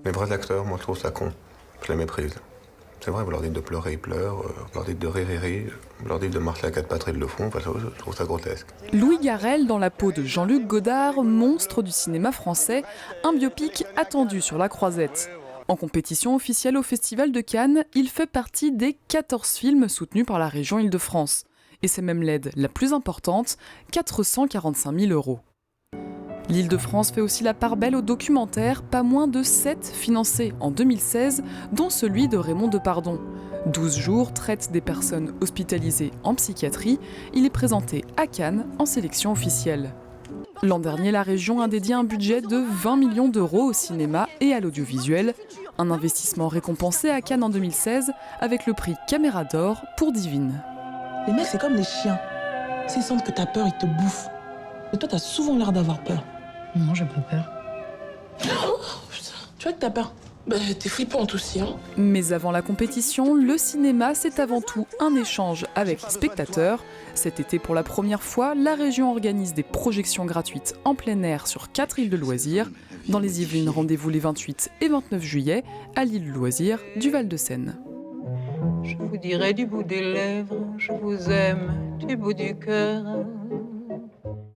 Les vrais acteurs, moi je trouve ça con. Je les méprise. C'est vrai, vous leur dites de pleurer, ils pleurent. Vous leur dites de rire, ils rient. Vous leur dites de marcher à quatre pattes, ils le font. Enfin, je trouve ça grotesque. Louis Garrel dans la peau de Jean-Luc Godard, monstre du cinéma français, un biopic attendu sur la Croisette. En compétition officielle au Festival de Cannes, il fait partie des 14 films soutenus par la région Île-de-France. Et c'est même l'aide la plus importante, 445 000 €. L'Île-de-France fait aussi la part belle aux documentaires, pas moins de 7 financés en 2016, dont celui de Raymond Depardon. 12 jours traite des personnes hospitalisées en psychiatrie. Il est présenté à Cannes en sélection officielle. L'an dernier, la région a dédié un budget de 20 millions d'euros au cinéma et à l'audiovisuel. Un investissement récompensé à Cannes en 2016 avec le prix Caméra d'Or pour Divine. Les mecs, c'est comme les chiens. S'ils sentent que t'as peur, ils te bouffent. Mais toi, t'as souvent l'air d'avoir peur. Non, j'ai pas peur. Oh, putain. Tu vois que t'as peur. Bah, t'es flippante aussi, hein. Mais avant la compétition, le cinéma, c'est avant tout un échange avec les spectateurs. Cet été, pour la première fois, la région organise des projections gratuites en plein air sur 4 îles de loisirs. Dans les Yvelines, rendez-vous les 28 et 29 juillet à l'île loisirs du Val-de-Seine. Je vous dirai du bout des lèvres, je vous aime du bout du cœur.